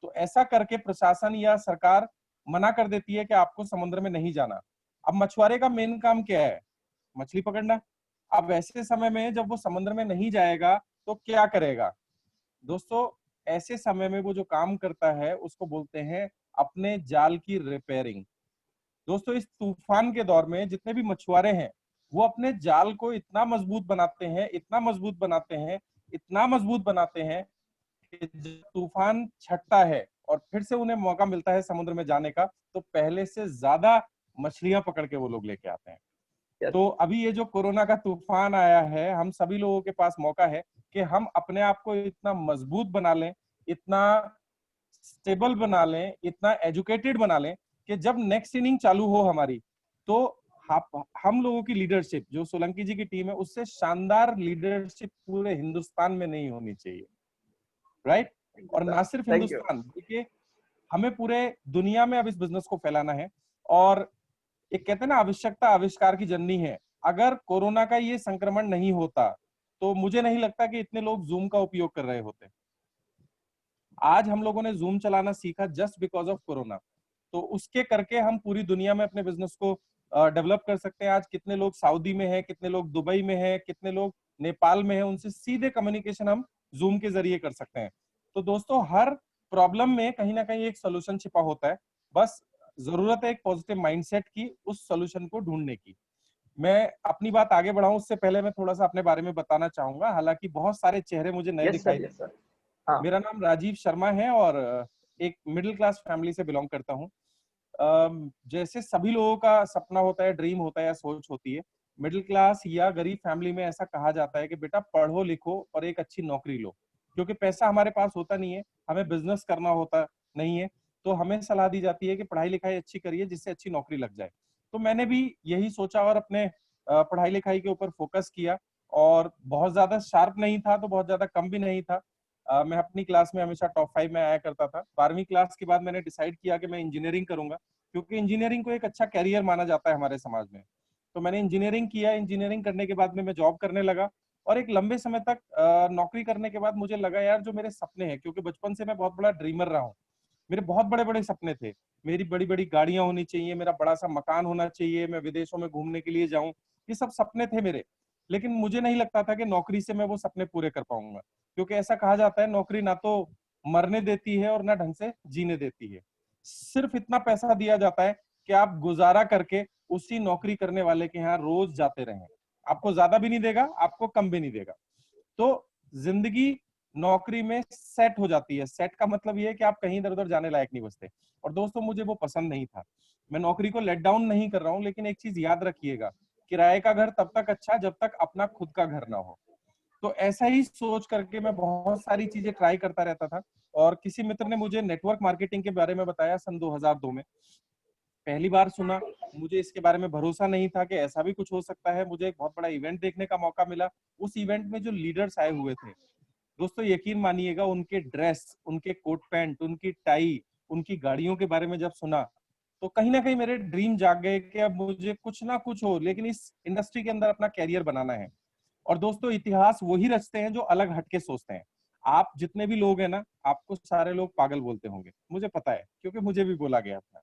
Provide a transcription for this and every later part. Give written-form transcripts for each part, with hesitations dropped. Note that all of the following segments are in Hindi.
तो ऐसा करके प्रशासन या सरकार मना कर देती है कि आपको समुद्र में नहीं जाना। अब मछुआरे का मेन काम क्या है? मछली पकड़ना। अब ऐसे समय में जब वो समुद्र में नहीं जाएगा तो क्या करेगा? दोस्तों, ऐसे समय में वो जो काम करता है उसको बोलते हैं अपने जाल की रिपेयरिंग। दोस्तों, इस तूफान के दौर में जितने भी मछुआरे हैं वो अपने जाल को इतना मजबूत बनाते हैं, इतना मजबूत बनाते हैं, इतना मजबूत बनाते हैं कि जब तूफान छटता है और फिर से उन्हें मौका मिलता है समुद्र में जाने का, तो पहले से ज्यादा मछलियां पकड़ के वो लोग लेके आते हैं। Yes. तो अभी ये जो कोरोना का तूफान आया है, हम सभी लोगों के पास मौका है कि हम अपने आप को इतना मजबूत बना लें, इतना स्टेबल बना लें, इतना एजुकेटेड बना लें कि जब नेक्स्ट इनिंग चालू हो हमारी, तो हम लोगों की लीडरशिप, जो सोलंकी जी की टीम है, उससे शानदार लीडरशिप पूरे हिंदुस्तान में नहीं होनी चाहिए। राइट? और ना सिर्फ थैंक यू। हिंदुस्तान, देखिए हमें पूरे दुनिया में अब इस बिजनेस को फैलाना है। और एक कहते हैं ना, आवश्यकता आविष्कार की जननी है। अगर कोरोना का ये संक्रमण नहीं होता तो मुझे नहीं लगता कि इतने लोग जूम का उपयोग कर रहे होते। आज हम लोगों ने जूम चलाना सीखा जस्ट बिकॉज ऑफ कोरोना। तो उसके करके हम पूरी दुनिया में अपने बिजनेस को डेवलप कर सकते हैं। आज कितने लोग सऊदी में हैं, कितने लोग दुबई में हैं, कितने लोग नेपाल में हैं, उनसे सीधे कम्युनिकेशन हम जूम के जरिए कर सकते हैं। तो दोस्तों, हर प्रॉब्लम में कहीं ना कहीं एक सोल्यूशन छिपा होता है। बस जरूरत है एक पॉजिटिव माइंडसेट की, उस सोल्यूशन को ढूंढने की। मैं अपनी बात आगे बढ़ाऊं उससे पहले मैं थोड़ा सा अपने बारे में बताना चाहूंगा। हालांकि बहुत सारे चेहरे मुझे नए यस दिखाई सर, दे। Yes sir. हाँ। मेरा नाम राजीव शर्मा है और एक मिडिल क्लास फैमिली से बिलोंग करता हूँ। जैसे सभी लोगों का सपना होता है, ड्रीम होता है या सोच होती है, मिडिल क्लास या गरीब फैमिली में ऐसा कहा जाता है कि बेटा पढ़ो लिखो और एक अच्छी नौकरी लो। क्योंकि पैसा हमारे पास होता नहीं है, हमें बिजनेस करना होता नहीं है, तो हमें सलाह दी जाती है कि पढ़ाई लिखाई अच्छी करिए जिससे अच्छी नौकरी लग जाए। तो मैंने भी यही सोचा और अपने पढ़ाई लिखाई के ऊपर फोकस किया। और बहुत ज्यादा शार्प नहीं था तो बहुत ज्यादा कम भी नहीं था। मैं अपनी क्लास में हमेशा टॉप 5 में आया करता था। 12वीं क्लास के बाद मैंने डिसाइड किया कि मैं इंजीनियरिंग करूंगा, क्योंकि इंजीनियरिंग को एक अच्छा कैरियर माना जाता है हमारे समाज में। तो मैंने इंजीनियरिंग किया। इंजीनियरिंग करने के बाद में मैं जॉब करने लगा और एक लंबे समय तक नौकरी करने के बाद मुझे लगा यार, जो मेरे सपने हैं, क्योंकि बचपन से मैं बहुत बड़ा ड्रीमर रहा हूँ, मेरे बहुत बड़े बड़े सपने थे। मेरी बड़ी बड़ी गाड़ियां होनी चाहिए, मेरा बड़ा सा मकान होना चाहिए, मैं विदेशों में घूमने के लिए जाऊं, ये सब सपने थे मेरे। लेकिन मुझे नहीं लगता था कि नौकरी से मैं वो सपने पूरे कर पाऊंगा, क्योंकि ऐसा कहा जाता है नौकरी ना तो मरने देती है और ना ढंग से जीने देती है। सिर्फ इतना पैसा दिया जाता है कि आप गुजारा करके उसी नौकरी करने वाले के यहाँ रोज जाते रहें। आपको ज्यादा भी नहीं देगा, आपको कम भी नहीं देगा। तो जिंदगी नौकरी में सेट हो जाती है। सेट का मतलब ये है कि आप कहीं इधर उधर जाने लायक नहीं बचते। और दोस्तों, मुझे वो पसंद नहीं था। मैं नौकरी को लेट डाउन नहीं कर रहा हूँ, लेकिन एक चीज याद रखिएगा, किराए का घर तब तक अच्छा जब तक अपना खुद का घर ना हो। तो ऐसा ही सोच करके मैं बहुत सारी चीजें ट्राई करता रहता था। और किसी मित्र ने मुझे नेटवर्क मार्केटिंग के बारे में बताया सन 2002 में। पहली बार सुना, मुझे इसके बारे में भरोसा नहीं था कि ऐसा भी कुछ हो सकता है। मुझे एक बहुत बड़ा इवेंट देखने का मौका मिला। उस इवेंट में जो लीडर्स आए हुए थे, दोस्तों यकीन मानिएगा, उनके ड्रेस, उनके कोट पैंट, उनकी टाई, उनकी गाड़ियों के बारे में जब सुना, तो कहीं ना कहीं मेरे ड्रीम जाग गए कि अब मुझे कुछ ना कुछ हो, लेकिन इस इंडस्ट्री के अंदर अपना कैरियर बनाना है। और दोस्तों, इतिहास वही रचते हैं जो अलग हटके सोचते हैं। आप जितने भी लोग हैं ना, आपको सारे लोग पागल बोलते होंगे, मुझे पता है, क्योंकि मुझे भी बोला गया था।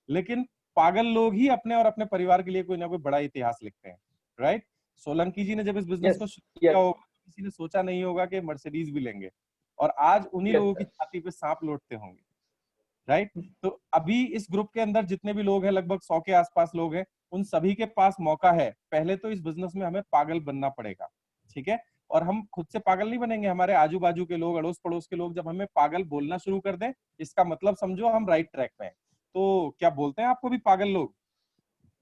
लेकिन पागल लोग ही अपने और अपने परिवार के लिए कोई ना कोई बड़ा इतिहास लिखते हैं। राइट? सोलंकी जी ने जब इस बिजनेस यस, को शुरू किया यस, होगा, किसी ने सोचा नहीं होगा कि मर्सिडीज भी लेंगे। और आज उन्हीं यस लोगों की सर। छाती पे सांप लौटते होंगे। राइट? तो अभी इस ग्रुप के अंदर जितने भी लोग हैं, लगभग 100 के आसपास लोग हैं, उन सभी के पास मौका है। पहले तो इस बिजनेस में हमें पागल बनना पड़ेगा। ठीक है? और हम खुद से पागल नहीं बनेंगे, हमारे आजू बाजू के लोग, अड़ोस पड़ोस के लोग जब हमें पागल बोलना शुरू कर दें, इसका मतलब समझो हम राइट ट्रैक पे हैं। तो क्या बोलते हैं आपको भी पागल लोग?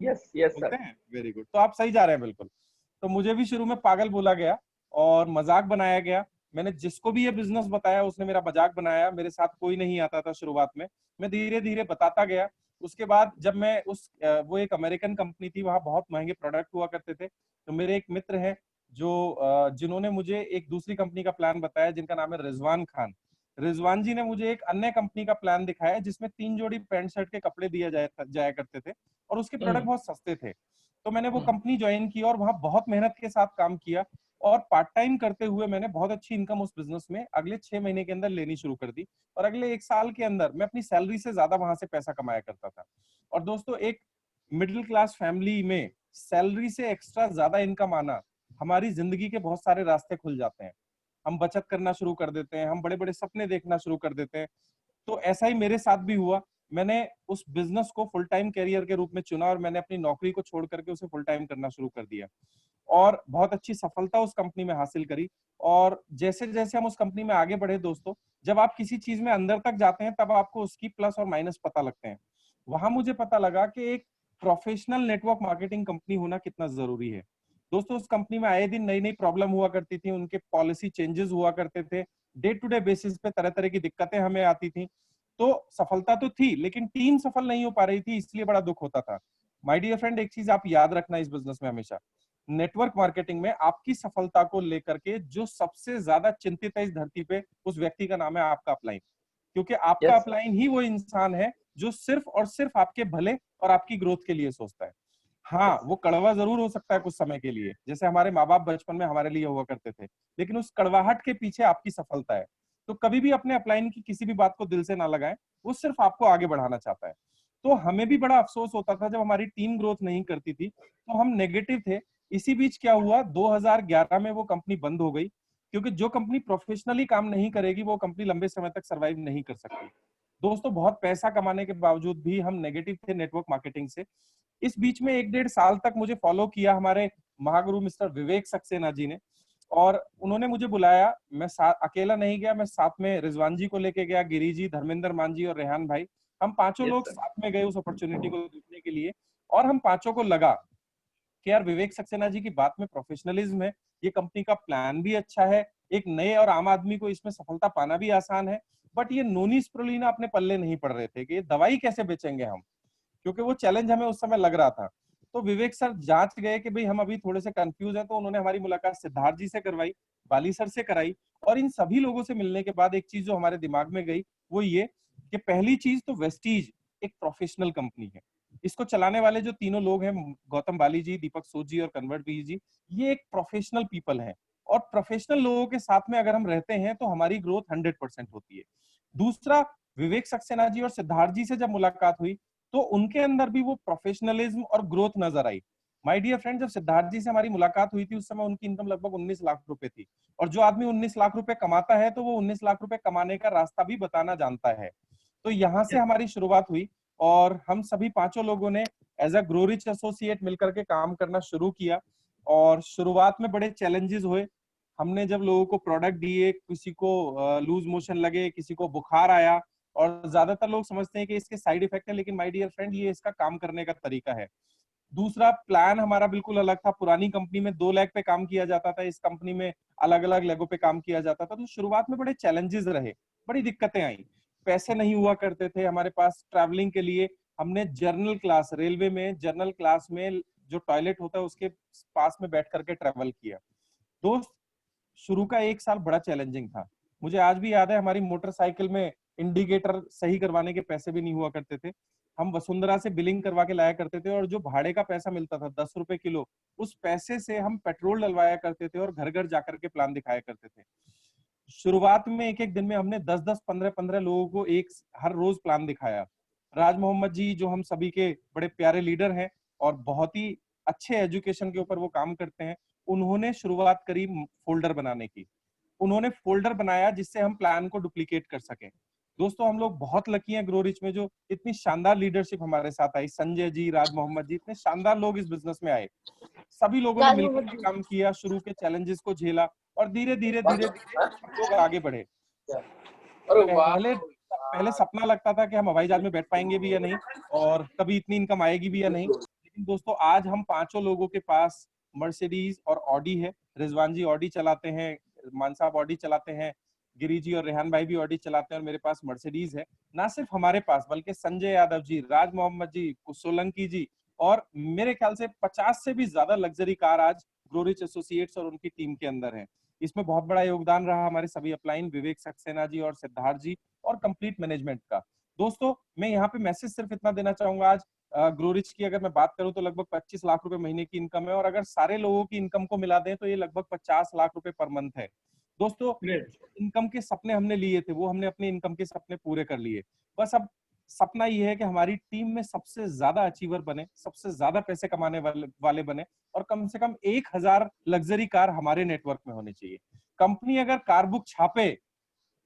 यस, यस बोलते सर। हैं? वेरी गुड, तो आप सही जा रहे हैं बिल्कुल। तो मुझे भी शुरू में पागल बोला गया और मजाक बनाया गया। मैंने जिसको भी ये बिजनेस बताया उसने मेरा मजाक बनाया। मेरे साथ कोई नहीं आता था शुरुआत में। मैं धीरे धीरे बताता गया। उसके बाद जब मैं वो एक अमेरिकन कंपनी थी, वहां बहुत महंगे प्रोडक्ट हुआ करते थे। तो मेरे एक मित्र हैं जो जिन्होंने मुझे एक दूसरी कंपनी का प्लान बताया, जिनका नाम है रिजवान खान। रिजवान जी ने मुझे एक अन्य कंपनी का प्लान दिखाया जिसमें 3 जोड़ी पैंट शर्ट के कपड़े दिए जाया करते थे और उसके प्रोडक्ट हम्म, बहुत सस्ते थे। तो मैंने वो हम्म, कंपनी ज्वाइन की और वहां बहुत मेहनत के साथ काम किया। और पार्ट टाइम करते हुए मैंने बहुत अच्छी इनकम उस बिजनेस में अगले 6 महीने के अंदर लेनी शुरू कर दी, और अगले 1 साल के अंदर मैं अपनी सैलरी से ज्यादा वहां से पैसा कमाया करता था। और दोस्तों, एक मिडिल क्लास फैमिली में सैलरी से एक्स्ट्रा ज्यादा इनकम आना, हमारी जिंदगी के बहुत सारे रास्ते खुल जाते हैं। हम बचत करना शुरू कर देते हैं, हम बड़े बड़े सपने देखना शुरू कर देते हैं। तो ऐसा ही मेरे साथ भी हुआ। मैंने उस बिजनेस को फुल टाइम कैरियर के रूप में चुना, और मैंने अपनी नौकरी को छोड़ करके उसे फुल टाइम करना शुरू कर दिया, और बहुत अच्छी सफलता उस कंपनी में हासिल करी। और जैसे जैसे हम उस कंपनी में आगे बढ़े दोस्तों, जब आप किसी चीज में अंदर तक जाते हैं तब आपको उसकी प्लस और माइनस पता लगते हैं। वहां मुझे पता लगा कि एक प्रोफेशनल नेटवर्क मार्केटिंग कंपनी होना कितना जरूरी है। दोस्तों, उस कंपनी में आए दिन नई नई प्रॉब्लम हुआ करती थी, उनके पॉलिसी चेंजेस हुआ करते थे, डे टू डे बेसिस पे तरह तरह की दिक्कतें हमें आती थी। तो सफलता तो थी, लेकिन टीम सफल नहीं हो पा रही थी, इसलिए बड़ा दुख होता था। माय डियर फ्रेंड, एक चीज आप याद रखना इस बिजनेस में हमेशा, नेटवर्क मार्केटिंग में आपकी सफलता को लेकर के जो सबसे ज्यादा चिंतित है इस धरती पे, उस व्यक्ति का नाम है आपका अपलाइन। क्योंकि आपका यस अपलाइन ही वो इंसान है जो सिर्फ और सिर्फ आपके भले और आपकी ग्रोथ के लिए सोचता है। हाँ, यस वो कड़वा जरूर हो सकता है कुछ समय के लिए, जैसे हमारे माँ बाप बचपन में हमारे लिए हुआ करते थे, लेकिन उस कड़वाहट के पीछे आपकी सफलता है। तो कभी भी अपने अपलाइन की किसी भी बात को दिल से ना लगाएं, वो सिर्फ आपको आगे बढ़ाना चाहता है। तो हमें भी बड़ा अफसोस होता था जब हमारी टीम ग्रोथ नहीं करती थी, तो हम नेगेटिव थे। इसी बीच क्या हुआ, 2011 में वो कंपनी बंद हो गई, क्योंकि जो कंपनी प्रोफेशनली काम नहीं करेगी वो कंपनी लंबे समय तक सरवाइव नहीं कर सकती। दोस्तों, बहुत पैसा कमाने के बावजूद भी हम नेगेटिव थे नेटवर्क मार्केटिंग से। इस बीच में 1 डेढ़ साल तक मुझे फॉलो किया हमारे महागुरु मिस्टर विवेक सक्सेना जी ने, और उन्होंने मुझे बुलाया। मैं अकेला नहीं गया, मैं साथ में रिजवान जी को लेके गया, गिरी जी, धर्मेंद्र मान जी और रेहान भाई। हम पांचों यस लोग सर साथ में गए उस अपॉर्चुनिटी को देखने के लिए, और हम पांचों को लगा कि यार विवेक सक्सेना जी की बात में प्रोफेशनलिज्म है, ये कंपनी का प्लान भी अच्छा है, एक नए और आम आदमी को इसमें सफलता पाना भी आसान है। बट ये नोनी स्प्रुलिना अपने पल्ले नहीं पड़ रहे थे कि ये दवाई कैसे बेचेंगे हम, क्योंकि वो चैलेंज हमें उस समय लग रहा था। तो विवेक सर जांच गए कि भाई हम अभी थोड़े से कंफ्यूज हैं, तो उन्होंने हमारी मुलाकात सिद्धार्थ जी से करवाई, बाली सर से कराई। और इन सभी लोगों से मिलने के बाद एक चीज जो हमारे दिमाग में गई, वो ये कि पहली चीज तो वेस्टीज एक प्रोफेशनल कंपनी है। इसको चलाने वाले जो तीनों लोग हैं, गौतम बाली जी, दीपक सूद जी और कन्वर्ट बी जी, ये एक प्रोफेशनल पीपल हैं। और प्रोफेशनल लोगों के साथ में अगर हम रहते हैं तो हमारी ग्रोथ 100% होती है। दूसरा, विवेक सक्सेना जी और सिद्धार्थ जी से जब मुलाकात हुई, तो उनके अंदर भी वो प्रोफेशनलिज्म और ग्रोथ नजर आई। माय डियर फ्रेंड, जब सिद्धार्थ जी से हमारी मुलाकात हुई थी, उस समय उनकी इनकम लगभग 19 लाख रुपए थी। और जो आदमी 19 लाख रुपए कमाता है, तो वो 19 लाख रुपए कमाने का रास्ता भी बताना जानता है। तो यहाँ से यस हमारी शुरुआत हुई, और हम सभी पांचों लोगों ने as a grow rich associate मिलकर के काम करना शुरू किया। और शुरुआत में बड़े चैलेंजेस हुए। हमने जब लोगों को प्रोडक्ट दिए, किसी को लूज मोशन लगे, किसी को बुखार आया, और ज्यादातर लोग समझते हैं कि इसके साइड इफेक्ट है, लेकिन माय डियर फ्रेंड, ये इसका काम करने का तरीका है। दूसरा, प्लान हमारा बिल्कुल अलग था। पुरानी कंपनी में 2 लेग पे काम किया जाता था, इस कंपनी में अलग अलग लेगों पे काम किया जाता था। तो शुरुआत में बड़े चैलेंजेस रहे, बड़ी दिक्कतें आई। पैसे नहीं हुआ करते थे हमारे पास ट्रैवलिंग के लिए। हमने जर्नल क्लास, रेलवे में जर्नल क्लास में जो टॉयलेट होता है उसके पास में बैठ करके ट्रेवल किया। दोस्त, शुरू का 1 साल बड़ा चैलेंजिंग था। मुझे आज भी याद है, हमारी मोटरसाइकिल में इंडिकेटर सही करवाने के पैसे भी नहीं हुआ करते थे। हम वसुंधरा से बिलिंग करवा के लाया करते थे, और जो भाड़े का पैसा मिलता था 10 रुपए किलो, उस पैसे से हम पेट्रोल डलवाया करते थे और घर घर जाकर के प्लान दिखाया करते थे। शुरुआत में एक एक दिन में हमने 10-10, 15-15 लोगों को एक हर रोज प्लान दिखाया। राज मोहम्मद जी, जो हम सभी के बड़े प्यारे लीडर हैं और बहुत ही अच्छे एजुकेशन के ऊपर वो काम करते हैं, उन्होंने शुरुआत करी फोल्डर बनाने की। उन्होंने फोल्डर बनाया जिससे हम प्लान को डुप्लीकेट कर सकें। दोस्तों, हम लोग बहुत लकी हैं ग्रो रिच में, जो इतनी शानदार लीडरशिप हमारे साथ आई। संजय जी, राज मोहम्मद जी, इतने शानदार लोग इस बिजनेस में आए। सभी लोगों ने राज मिलकर मोहम्मद के जी काम किया, शुरू के चैलेंजेस को झेला, और धीरे धीरे धीरे धीरे हम लोग आगे बढ़े। अरे वाह पहले पहले सपना लगता था कि हम हवाई जहाज में बैठ पाएंगे भी या नहीं, और कभी इतनी इनकम आएगी भी या नहीं। लेकिन दोस्तों, आज हम पांचों लोगों के पास मर्सिडीज और ऑडी है। रिजवान जी ऑडी चलाते हैं, मान साहब ऑडी चलाते हैं, गिरी जी और रेहान भाई भी ऑडी चलाते हैं, और मेरे पास मर्सिडीज है। ना सिर्फ हमारे पास, बल्कि संजय यादव जी, राज मोहम्मद जी, सोलंकी जी, और मेरे ख्याल से 50 से भी ज्यादा लग्जरी कार आज ग्रो रिच एसोसिएट्स और उनकी टीम के अंदर है। इसमें बहुत बड़ा योगदान रहा हमारे सभी अपलाइन, विवेक सक्सेना जी और सिद्धार्थ जी और कंप्लीट मैनेजमेंट का। दोस्तों, मैं यहाँ पे मैसेज सिर्फ इतना देना चाहूंगा आज, ग्रोरिच की अगर मैं बात करूं तो लगभग 25 लाख रुपए महीने की इनकम है, और अगर सारे लोगों की इनकम को मिला दें तो ये लगभग 50 लाख रुपए पर मंथ है। दोस्तों, ग्रेट। इनकम के सपने हमने लिए थे वो हमने अपने इनकम के सपने पूरे कर लिए। बस अब सपना ये है कि हमारी टीम में सबसे ज्यादा अचीवर बने, सबसे ज्यादा पैसे कमाने वाले बने, और कम से कम 1000 लग्जरी कार हमारे नेटवर्क में होनी चाहिए। कंपनी अगर कार बुक छापे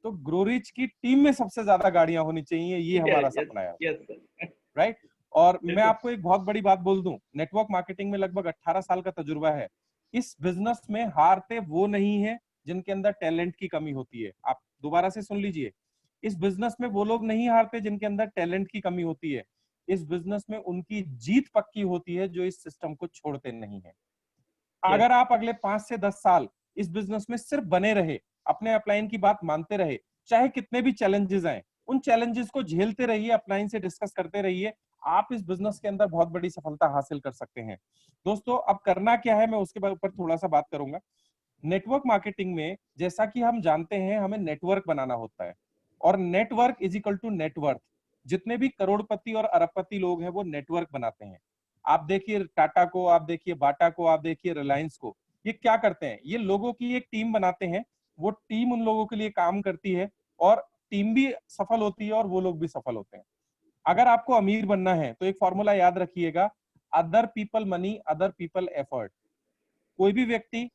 तो ग्रोरिच की टीम में सबसे ज्यादा गाड़ियां होनी चाहिए, ये हमारा यस सपना है। Yes sir. राइट। और मैं बिल्कुल। आपको एक बहुत बड़ी बात बोल दूं, नेटवर्क मार्केटिंग में लगभग 18 साल का तजुर्बा है। इस बिजनेस में हारते वो नहीं है जिनके अंदर टैलेंट की कमी होती है। आप दोबारा से सुन लीजिए, इस बिजनेस में वो लोग नहीं हारते जिनके अंदर टैलेंट की कमी होती है। इस बिजनेस में उनकी जीत पक्की होती है जो इस सिस्टम को छोड़ते नहीं है। यस। अगर आप अगले 5 से 10 साल इस बिजनेस में सिर्फ बने रहे, अपने अपलाइन की बात मानते रहे, चाहे कितने भी चैलेंजेस आए, उन चैलेंजेस को झेलते रहिए, अपलाइन से डिस्कस करते रहिए, आप इस बिजनेस के अंदर बहुत बड़ी सफलता हासिल कर सकते हैं। दोस्तों, अब करना क्या है मैं उसके ऊपर थोड़ा सा बात करूंगा। नेटवर्क मार्केटिंग में जैसा कि हम जानते हैं हमें नेटवर्क बनाना होता है, और network is equal to net worth. जितने भी करोड़पति और अरबपति लोग हैं वो नेटवर्क बनाते हैं। आप देखिए टाटा को, आप देखिए बाटा को, आप देखिए रिलायंस को, ये क्या करते हैं, ये लोगों की एक टीम बनाते हैं, वो टीम उन लोगों के लिए काम करती है, और टीम भी सफल होती है और वो लोग भी सफल होते हैं। अगर आपको अमीर बनना है तो एक फॉर्मूला याद रखिएगा, other people money, other people effort. कोई भी व्यक्ति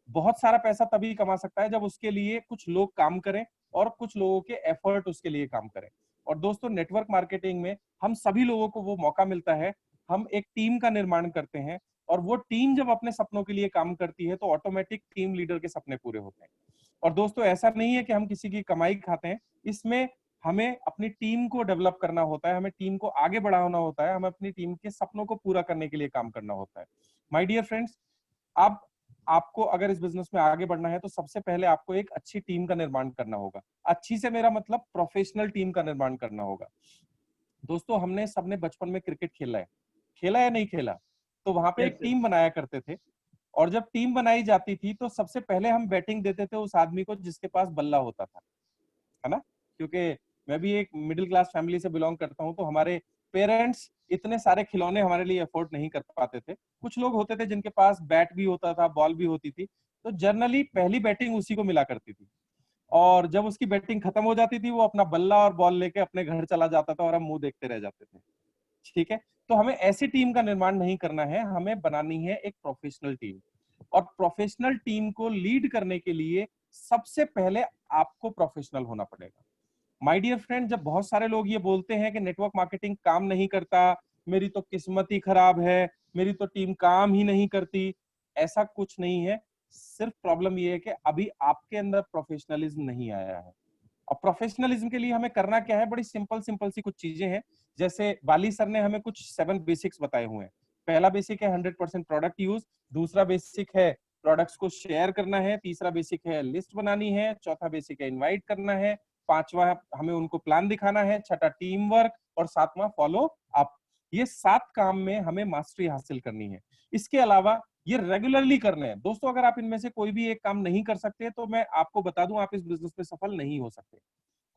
बहुत सारा पैसा तभी कमा सकता है जब उसके लिए कुछ लोग काम करें और कुछ लोगों के एफर्ट उसके लिए काम करें। और दोस्तों, नेटवर्क मार्केटिंग में हम सभी लोगों को वो मौका मिलता है, हम एक टीम का निर्माण करते हैं, और वो टीम जब अपने सपनों के लिए काम करती है तो ऑटोमेटिक टीम लीडर के सपने पूरे होते हैं। और दोस्तों, ऐसा नहीं है कि हम किसी की कमाई खाते हैं, इसमें हमें अपनी टीम को डेवलप करना होता है, हमें टीम को आगे बढ़ाना होता है, हमें अपनी टीम के सपनों को पूरा करने के लिए काम करना होता है। माय डियर फ्रेंड्स, अब आपको अगर इस बिजनेस में आगे बढ़ना है तो सबसे पहले आपको एक अच्छी टीम का निर्माण करना होगा। अच्छी से मेरा मतलब प्रोफेशनल टीम का निर्माण करना होगा। दोस्तों, हमने सबने बचपन में क्रिकेट खेला है, खेला या नहीं खेला? तो वहां पे एक यस टीम बनाया करते थे, और जब टीम बनाई जाती थी तो सबसे पहले हम बैटिंग देते थे उस आदमी को जिसके पास बल्ला होता था, है ना? क्योंकि मैं भी एक मिडिल क्लास फैमिली से बिलोंग करता हूं, तो हमारे पेरेंट्स इतने सारे खिलौने हमारे लिए अफोर्ड नहीं कर पाते थे। कुछ लोग होते थे जिनके पास बैट भी होता था, बॉल भी होती थी, तो जनरली पहली बैटिंग उसी को मिला करती थी। और जब उसकी बैटिंग खत्म हो जाती थी वो अपना बल्ला और बॉल लेके अपने घर चला जाता था और हम मुंह देखते रह जाते थे। ठीक है, तो हमें ऐसी टीम का निर्माण नहीं करना है, हमें बनानी है एक प्रोफेशनल टीम। और प्रोफेशनल टीम को लीड करने के लिए सबसे पहले आपको प्रोफेशनल होना पड़ेगा। माय डियर फ्रेंड, जब बहुत सारे लोग ये बोलते हैं कि नेटवर्क मार्केटिंग काम नहीं करता, मेरी तो किस्मत ही खराब है, मेरी तो टीम काम ही नहीं करती, ऐसा कुछ नहीं है। सिर्फ प्रॉब्लम ये है कि अभी आपके अंदर प्रोफेशनलिज्म नहीं आया है। और प्रोफेशनलिज्म के लिए हमें करना क्या है, बड़ी सिंपल सिंपल सी कुछ चीजें हैं। जैसे बाली सर ने हमें कुछ 7 बेसिक्स बताए हुए हैं। पहला बेसिक है 100% प्रोडक्ट यूज, दूसरा बेसिक है प्रोडक्ट्स को शेयर करना है, तीसरा बेसिक है लिस्ट बनानी है, चौथा बेसिक है इनवाइट करना है, पांचवा हमें उनको प्लान दिखाना है, छठा टीम वर्क, और सातवां फॉलो अप। ये 7 काम में हमें मास्टरी हासिल करनी है। इसके अलावा ये रेगुलरली करने हैं। दोस्तों, अगर आप इनमें से कोई भी एक काम नहीं कर सकते तो मैं आपको बता दूं, आप इस बिजनेस में सफल नहीं हो सकते।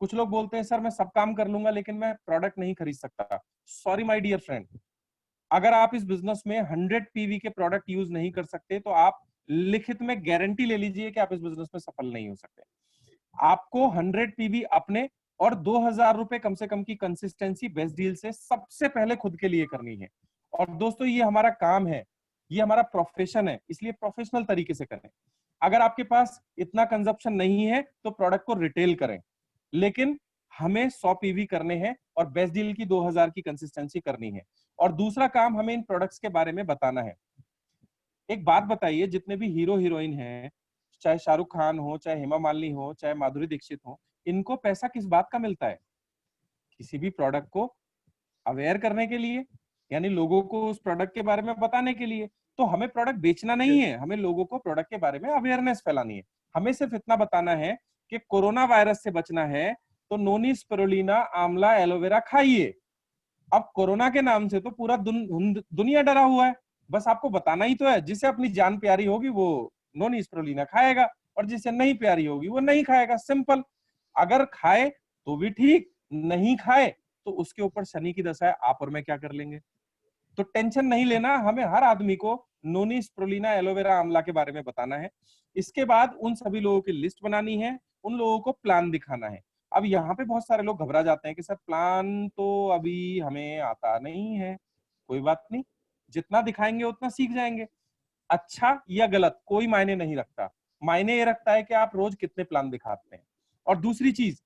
कुछ लोग बोलते हैं सर मैं सब काम कर लूंगा लेकिन मैं प्रोडक्ट नहीं खरीद सकता। सॉरी माय डियर फ्रेंड, अगर आप इस बिजनेस में 100 पीवी के प्रोडक्ट यूज नहीं कर सकते तो आप लिखित में गारंटी ले लीजिए कि आप इस बिजनेस में सफल नहीं हो सकते। आपको 100 पीवी अपने और 2000 रुपए कम से कम की कंसिस्टेंसी बेस्ट डील से सबसे पहले खुद के लिए करनी है। और दोस्तों, ये हमारा काम है, ये हमारा प्रोफेशन है, इसलिए प्रोफेशनल तरीके से करें। अगर आपके पास इतना कंजप्शन नहीं है तो प्रोडक्ट को रिटेल करें, लेकिन हमें 100 पीवी करने हैं और बेस्ट डील की 2000 की कंसिस्टेंसी करनी है। और दूसरा काम, हमें इन प्रोडक्ट्स के बारे में बताना है। एक बात बताइए, जितने भी हीरो हीरोइन हैं, चाहे शाहरुख खान हो, चाहे हेमा मालिनी हो, चाहे माधुरी दीक्षित हो, इनको पैसा किस बात का मिलता है? किसी भी प्रोडक्ट को अवेयर करने के लिए, यानी लोगों को उस प्रोडक्ट के बारे में बताने के लिए। तो हमें प्रोडक्ट बेचना नहीं है, हमें लोगों को प्रोडक्ट के बारे में अवेयरनेस फैलानी है। हमें सिर्फ इतना बताना है कि कोरोना वायरस से बचना है तो नोनी स्पिरुलिना आंवला एलोवेरा खाइए। अब कोरोना के नाम से तो पूरा दुनिया डरा हुआ है। बस आपको बताना ही तो है, जिसे अपनी जान प्यारी होगी वो नोनी स्पिरुलिना खाएगा, और जिसे नहीं प्यारी होगी वो नहीं खाएगा। सिंपल। अगर खाए तो भी ठीक, नहीं खाए तो उसके ऊपर शनि की दशा है, आप और मैं क्या कर लेंगे? तो टेंशन नहीं लेना, हमें हर आदमी को नोनी स्प्रुलिना एलोवेरा आंवला के बारे में बताना है। इसके बाद उन सभी लोगों की लिस्ट बनानी है, उन लोगों को प्लान दिखाना है। अब यहाँ पे बहुत सारे लोग घबरा जाते हैं कि सर प्लान तो अभी हमें आता नहीं है। कोई बात नहीं, जितना दिखाएंगे उतना सीख जाएंगे। अच्छा या गलत कोई मायने नहीं रखता, मायने ये रखता है कि आप रोज कितने प्लान दिखाते हैं। और दूसरी चीज,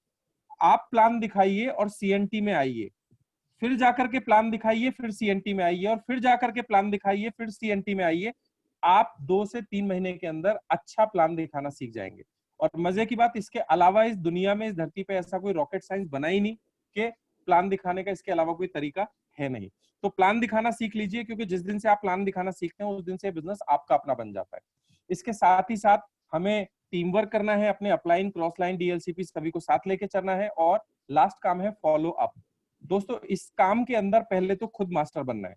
आप प्लान दिखाइए और सीएनटी में आइए, फिर जाकर के प्लान दिखाइए, फिर सीएनटी में आइए, और फिर जाकर के प्लान दिखाइए, फिर सीएनटी में आइए। आप 2 से 3 महीने के अंदर अच्छा प्लान दिखाना सीख जाएंगे। और मजे की बात, इसके अलावा इस दुनिया में, इस धरती पे ऐसा कोई रॉकेट साइंस बना ही नहीं कि प्लान दिखाने का इसके अलावा कोई तरीका है नहीं। तो प्लान दिखाना सीख लीजिए, क्योंकि जिस दिन से आप प्लान दिखाना सीखते हैं उस दिन से बिजनेस आपका अपना बन जाता है। इसके साथ ही साथ हमें टीम वर्क करना है, अपने अपलाइन, क्रॉस लाइन, डीएलसीपी सभी को साथ लेके चलना है। और लास्ट काम है फॉलो अप। दोस्तों, इस काम के अंदर पहले तो खुद मास्टर बनना है,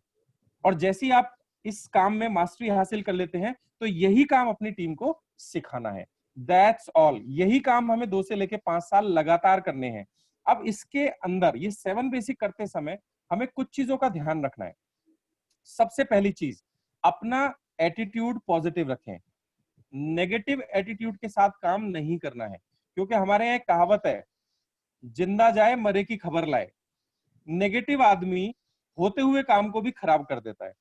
और जैसे ही आप इस काम में मास्टरी हासिल कर लेते हैं तो यही काम अपनी टीम को सिखाना है। That's all. यही काम हमें 2 से लेके 5 साल लगातार करने हैं। अब इसके अंदर ये 7 बेसिक करते समय हमें कुछ चीजों का ध्यान रखना है। सबसे पहली चीज, अपना एटीट्यूड पॉजिटिव रखें। नेगेटिव एटीट्यूड के साथ काम नहीं करना है, क्योंकि हमारे यहाँ एक कहावत है, जिंदा जाए मरे की खबर लाए। नेगेटिव आदमी होते हुए काम को भी खराब कर देता है।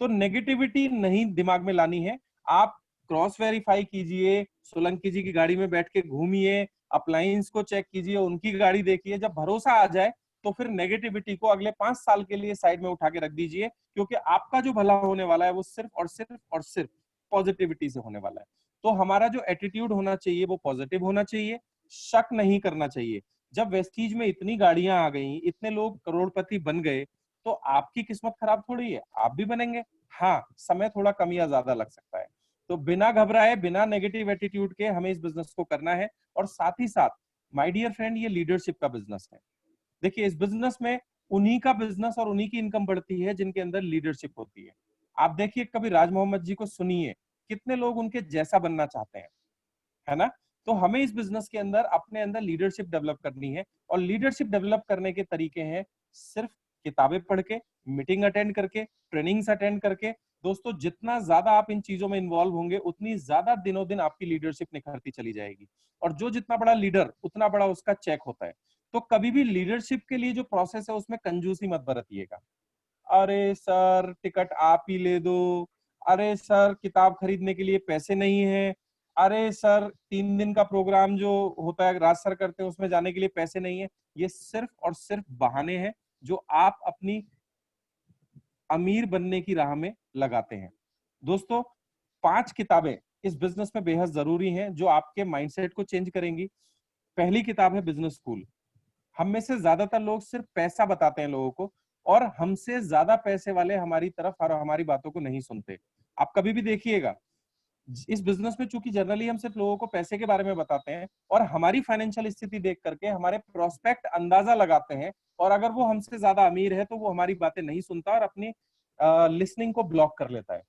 तो नेगेटिविटी नहीं दिमाग में लानी है। आप क्रॉस वेरीफाई कीजिए, सोलंकी जी की गाड़ी में बैठ के घूमिए, अप्लायंस को चेक कीजिए, उनकी गाड़ी देखिए। जब भरोसा आ जाए तो फिर नेगेटिविटी को अगले 5 साल के लिए साइड में उठा के रख दीजिए, क्योंकि आपका जो भला होने वाला है वो सिर्फ और सिर्फ और सिर्फ पॉजिटिविटी से होने वाला है। तो हमारा जो एटीट्यूड होना चाहिए वो पॉजिटिव होना चाहिए, शक नहीं करना चाहिए। जब वेस्टीज में इतनी गाड़ियां आ गई, इतने लोग करोड़पति बन गए, तो आपकी किस्मत खराब थोड़ी है, आप भी बनेंगे। हाँ, समय थोड़ा कम या ज्यादा लग सकता है। तो बिना घबराए, बिना नेगेटिव एटीट्यूड के हमें इस बिजनेस को करना है। और साथ ही साथ माय डियर फ्रेंड, ये लीडरशिप का बिजनेस है। देखिए, इस बिजनेस में उन्हीं का बिजनेस और उन्हीं की इनकम बढ़ती है जिनके अंदर लीडरशिप होती है। आप देखिए, कभी राज मोहम्मद जी को सुनिए, कितने लोग उनके जैसा बनना चाहते हैं, है ना। तो हमें इस बिजनेस के अंदर अपने अंदर लीडरशिप डेवलप करनी है। और लीडरशिप डेवलप करने के तरीके हैं सिर्फ किताबें पढ़ के, मीटिंग अटेंड करके, ट्रेनिंग्स अटेंड करके। दोस्तों, जितना ज्यादा आप इन चीजों में इन्वॉल्व होंगे उतनी ज्यादा दिनों दिन आपकी लीडरशिप निखरती चली जाएगी। और जो जितना बड़ा लीडर उतना बड़ा उसका चेक होता है। तो कभी भी लीडरशिप के लिए जो प्रोसेस है उसमें कंजूसी मत बरतिएगा। अरे सर, टिकट आप ही ले दो, अरे सर किताब खरीदने के लिए पैसे नहीं है, अरे सर 3 दिन का प्रोग्राम जो होता है राज सर करते हैं उसमें जाने के लिए पैसे नहीं है। ये सिर्फ और सिर्फ बहाने हैं जो आप अपनी अमीर बनने की राह में लगाते हैं। दोस्तों, 5 किताबें इस बिजनेस में बेहद जरूरी हैं जो आपके माइंडसेट को चेंज करेंगी। पहली किताब है बिजनेस स्कूल। हम में से ज्यादातर लोग सिर्फ पैसा बताते हैं लोगों को, और हमसे ज्यादा पैसे वाले हमारी तरफ और हमारी बातों को नहीं सुनते। आप कभी भी देखिएगा, इस बिजनेस में चूंकि जनरली हम सिर्फ लोगों को पैसे के बारे में बताते हैं और हमारी फाइनेंशियल स्थिति देख करके हमारे प्रोस्पेक्ट अंदाजा लगाते हैं, और अगर वो हमसे ज्यादा अमीर है तो वो हमारी बातें नहीं सुनता और अपनी लिसनिंग को ब्लॉक कर लेता है।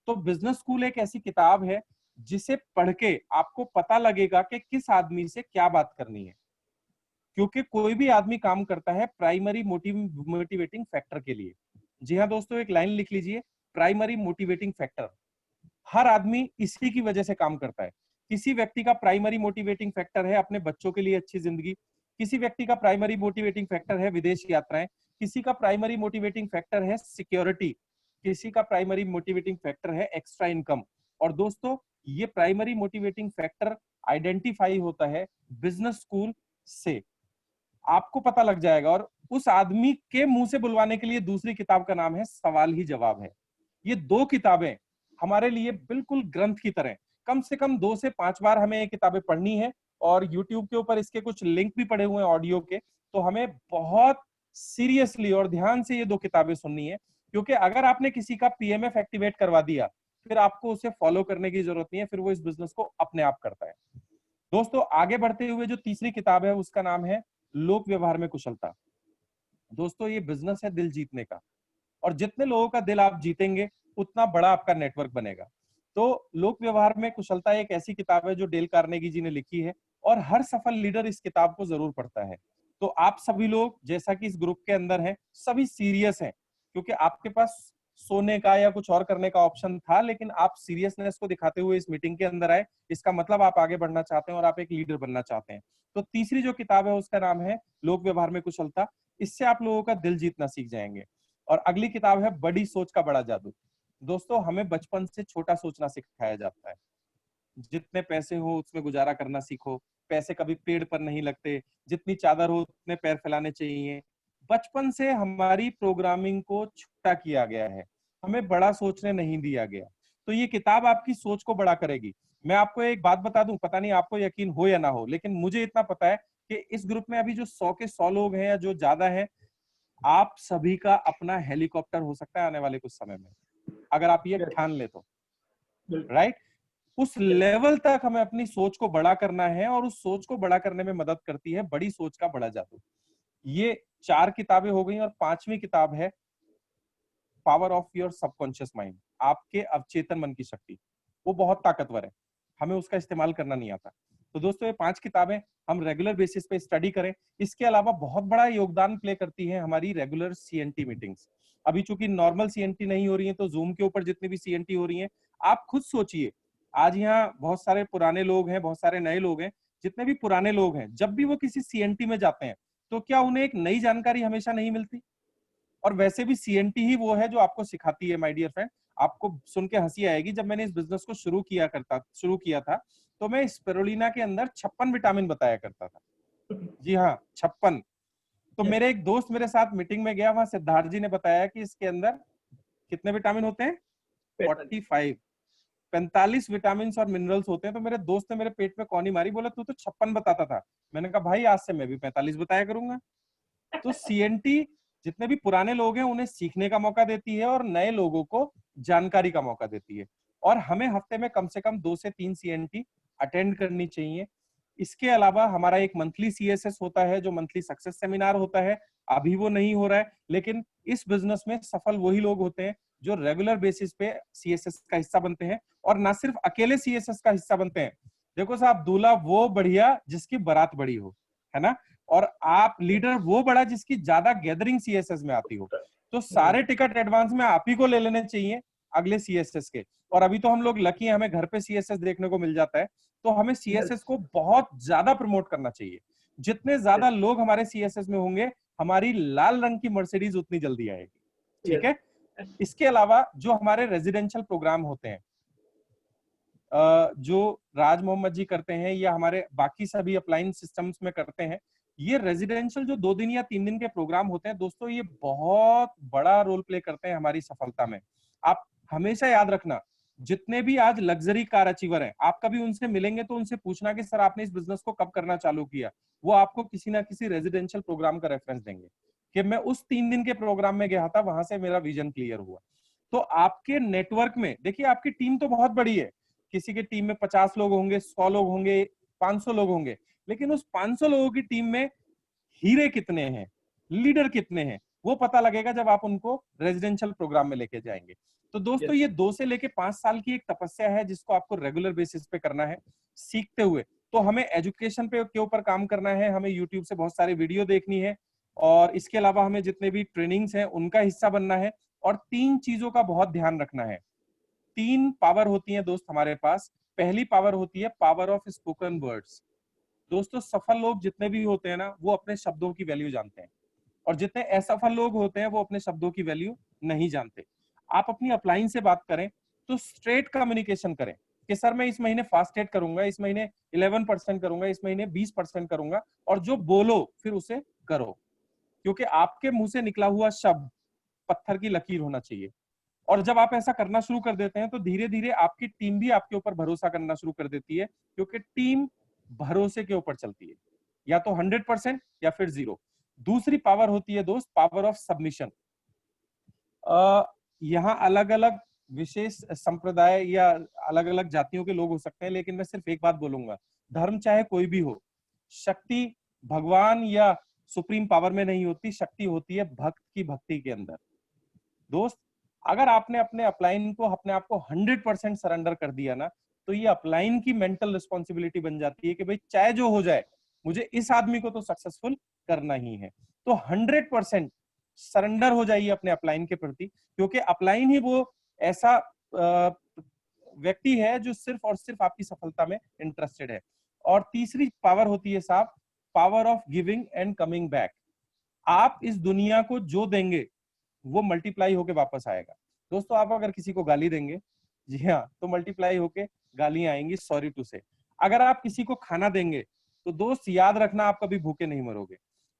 तो बिजनेस स्कूल एक ऐसी किताब है जिसे पढ़ के आपको पता लगेगा कि किस आदमी से क्या बात करनी है। क्योंकि कोई भी आदमी काम करता है प्राइमरी मोटिवेटिंग फैक्टर के लिए। जी हाँ दोस्तों, एक लाइन लिख लीजिए, प्राइमरी मोटिवेटिंग फैक्टर। हर आदमी इसी की वजह से काम करता है। किसी व्यक्ति का प्राइमरी मोटिवेटिंग फैक्टर है अपने बच्चों के लिए अच्छी जिंदगी, किसी व्यक्ति का प्राइमरी मोटिवेटिंग फैक्टर है विदेश यात्राएं, किसी का प्राइमरी मोटिवेटिंग फैक्टर है सिक्योरिटी, किसी का प्राइमरी मोटिवेटिंग फैक्टर है एक्स्ट्रा इनकम। और दोस्तों, ये प्राइमरी मोटिवेटिंग फैक्टर आइडेंटिफाई होता है बिजनेस स्कूल से। आपको पता लग जाएगा। और उस आदमी के मुंह से बुलवाने के लिए दूसरी किताब का नाम है सवाल ही जवाब है। ये 2 किताबें हमारे लिए बिल्कुल ग्रंथ की तरह, कम से कम 2 से 5 बार हमें ये किताबें पढ़नी है। और YouTube के ऊपर इसके कुछ लिंक भी पड़े हुए हैं ऑडियो के। तो हमें बहुत सीरियसली और ध्यान से ये 2 किताबें सुननी है, क्योंकि अगर आपने किसी का PMF एक्टिवेट करवा दिया फिर आपको उसे फॉलो करने की जरूरत नहीं है, फिर वो इस बिजनेस को अपने आप करता है। दोस्तों, आगे बढ़ते हुए जो तीसरी किताब है उसका नाम है लोक व्यवहार में कुशलता। दोस्तों, ये बिजनेस है दिल जीतने का, और जितने लोगों का दिल आप जीतेंगे उतना बड़ा आपका नेटवर्क बनेगा। तो लोक व्यवहार में कुशलता एक ऐसी किताब है जो डेल कार्नेगी जी ने लिखी है, और हर सफल लीडर इस किताब को जरूर पढ़ता है। तो आप सभी लोग जैसा कि इस ग्रुप के अंदर हैं, सभी सीरियस हैं, क्योंकि आपके पास सोने का या कुछ और करने का ऑप्शन था, लेकिन आप सीरियसनेस को दिखाते हुए इस मीटिंग के अंदर आए, इसका मतलब आप आगे बढ़ना चाहते हैं और आप एक लीडर बनना चाहते हैं। तो तीसरी जो किताब है उसका नाम है लोक व्यवहार में कुशलता। इससे आप लोगों का दिल जीतना सीख जाएंगे। और अगली किताब है बड़ी सोच का बड़ा जादू। दोस्तों, हमें बचपन से छोटा सोचना सिखाया जाता है। जितने पैसे हो उसमें गुजारा करना सीखो, पैसे कभी पेड़ पर नहीं लगते, जितनी चादर हो उतने पैर फैलाने चाहिए। बचपन से हमारी प्रोग्रामिंग को छोटा किया गया है, हमें बड़ा सोचने नहीं दिया गया। तो ये किताब आपकी सोच को बड़ा करेगी। मैं आपको एक बात बता दूं, पता नहीं आपको यकीन हो या ना हो, लेकिन मुझे इतना पता है कि इस ग्रुप में अभी जो 100 के 100 लोग हैं या जो ज्यादा हैं, आप सभी का अपना हेलीकॉप्टर हो सकता है आने वाले कुछ समय में, अगर आप ये ठान ले तो। राइट? उस लेवल तक हमें अपनी सोच को बड़ा करना है, और उस सोच को बड़ा करने में मदद करती है बड़ी सोच का बड़ा जादू। ये 4 किताबें हो गई, और 5वीं किताब है power of your subconscious mind. आपके अवचेतन मन की शक्ति, वो बहुत ताकतवर है, हमें उसका इस्तेमाल करना नहीं आता। तो दोस्तों, ये 5 किताबें हम रेगुलर बेसिस पे स्टडी करें। इसके अलावा बहुत बड़ा योगदान प्ले करती है हमारी रेगुलर सीएनटी मीटिंग्स। अभी चूंकि नॉर्मल सीएनटी नहीं हो रही है, तो जूम के ऊपर जितनी भी सीएनटी हो रही है, आप खुद सोचिए, आज यहाँ बहुत सारे पुराने लोग हैं, बहुत सारे नए लोग हैं। जितने भी पुराने लोग हैं, जब भी वो किसी सीएनटी में जाते हैं, तो क्या उन्हें एक नई जानकारी हमेशा नहीं मिलती? और वैसे भी सीएनटी ही वो है जो आपको सिखाती है, माय डियर फ्रेंड। आपको सुन के हंसी आएगी, जब मैंने इस बिजनेस को शुरू किया था, तो मैं स्पिरुलिना के अंदर 56 विटामिन बताया करता था। जी हाँ, 56। तो मेरे एक दोस्त मेरे साथ मीटिंग में गया, वहां सिद्धार्थ जी ने बताया कि इसके अंदर कितने विटामिन होते हैं? 45 विटामिन और मिनरल्स होते हैं। तो मेरे दोस्त ने मेरे पेट में कौनी मारी, बोला तू तो 56 बताता था। मैंने कहा भाई, आज से मैं भी 45 बताया करूंगा। तो सीएनटी जितने भी पुराने लोग हैं उन्हें सीखने का मौका देती है, और नए लोगों को जानकारी का मौका देती है। और हमें हफ्ते में कम से कम 2 से 3 सीएनटी अटेंड करनी चाहिए। इसके अलावा हमारा एक मंथली सीएसएस होता है, जो मंथली सक्सेस सेमिनार होता है। अभी वो नहीं हो रहा है, लेकिन इस बिजनेस में सफल वही लोग होते हैं जो रेगुलर बेसिस पे सीएसएस का हिस्सा बनते हैं, और ना सिर्फ अकेले सीएसएस का हिस्सा बनते हैं। देखो साहब, दूल्हा वो बढ़िया जिसकी बारात बड़ी हो, है ना? और आप लीडर वो बड़ा जिसकी ज्यादा गैदरिंग सीएसएस में आती हो। तो सारे टिकट एडवांस में आप ही को ले लेने चाहिए अगले सीएसएस के। और अभी तो हम लोग लकी हैं, हमें घर पे सीएसएस देखने को मिल जाता है। तो हमें सीएसएस को बहुत ज्यादा प्रमोट करना चाहिए। जितने ज्यादा लोग हमारे सीएसएस में होंगे, हमारी लाल रंग की मर्सिडीज उतनी जल्दी आएगी। ठीक है? इसके अलावा जो हमारे रेजिडेंशियल प्रोग्राम होते हैं, जो राज मोहम्मद जी करते हैं या हमारे बाकी सभी अपलाइन सिस्टम्स में करते हैं, ये रेजिडेंशियल जो 2 दिन या 3 दिन के प्रोग्राम होते हैं दोस्तों, ये बहुत बड़ा रोल प्ले करते हैं हमारी सफलता में। आप हमेशा याद रखना, जितने भी आज लग्जरी कार अचीवर हैं, आप कभी उनसे मिलेंगे तो उनसे पूछना कि सर आपने इस बिजनेस को कब करना चालू किया। वो आपको किसी ना किसी रेजिडेंशियल प्रोग्राम का रेफरेंस देंगे कि मैं उस 3 दिन के प्रोग्राम में गया था, वहां से मेरा विजन क्लियर हुआ। तो आपके नेटवर्क में देखिए, आपकी टीम तो बहुत बड़ी है, किसी की टीम में 50 लोग होंगे, 100 लोग होंगे, 500 लोग होंगे, लेकिन उस 500 लोगों की टीम में हीरे कितने हैं, लीडर कितने हैं, वो पता लगेगा जब आप उनको रेजिडेंशियल प्रोग्राम में लेके जाएंगे। तो दोस्तों, ये 2 से लेके 5 साल की एक तपस्या है जिसको आपको रेगुलर बेसिस पे करना है, सीखते हुए। तो हमें एजुकेशन पे के ऊपर काम करना है, हमें यूट्यूब से बहुत सारी वीडियो देखनी है, और इसके अलावा हमें जितने भी ट्रेनिंग्स हैं उनका हिस्सा बनना है। और 3 चीजों का बहुत ध्यान रखना है। 3 पावर होती है दोस्त हमारे पास। पहली पावर होती है पावर ऑफ स्पोकन वर्ड्स। दोस्तों, सफल लोग जितने भी होते हैं ना, वो अपने शब्दों की वैल्यू जानते हैं, और जितने असफल लोग होते हैं वो अपने शब्दों की वैल्यू नहीं जानते। आप अपनी अपलाइन से बात करें तो स्ट्रेट कम्युनिकेशन करें कि सर मैं इस महीने फास्ट एड करूंगा, इस महीने 11% करूंगा, इस महीने 20% करूंगा, और जो बोलो फिर उसे करो। क्योंकि आपके मुंह से निकला हुआ शब्द पत्थर की लकीर होना चाहिए। और जब आप ऐसा करना शुरू कर देते हैं तो धीरे धीरे आपकी टीम भी आपके ऊपर भरोसा करना शुरू कर देती है, क्योंकि टीम भरोसे के ऊपर चलती है, या तो 100% या फिर 0। दूसरी पावर होती है दोस्त पावर ऑफ सबमिशन। यहाँ अलग अलग विशेष संप्रदाय या अलग अलग जातियों के लोग हो सकते हैं, लेकिन मैं सिर्फ एक बात बोलूंगा, धर्म चाहे कोई भी हो, शक्ति भगवान या सुप्रीम पावर में नहीं होती, शक्ति होती है भक्त की भक्ति के अंदर। दोस्त, अगर आपने अपने अपलाइन को, अपने आप को 100% सरेंडर कर दिया ना, तो ये अपलाइन की मेंटल रिस्पॉन्सिबिलिटी बन जाती है कि भाई चाहे जो हो जाए, मुझे इस आदमी को तो सक्सेसफुल करना ही है। तो 100% सरेंडर हो जाइए अपने अपलाइन के प्रति, क्योंकि अपलाइन ही वो ऐसा व्यक्ति है जो सिर्फ और सिर्फ आपकी सफलता में इंटरेस्टेड है। और तीसरी पावर होती है साहब, power of giving and coming back. आप इस दुनिया को जो देंगे वो मल्टीप्लाई होके वापस आएगा। दोस्तों, आप अगर किसी को गाली देंगे, जी हाँ, तो मल्टीप्लाई होके गालियां आएंगी, सॉरी टू से। अगर आप किसी को खाना देंगे तो दोस्त याद रखना, आप कभी भूखे नहीं मरोगे।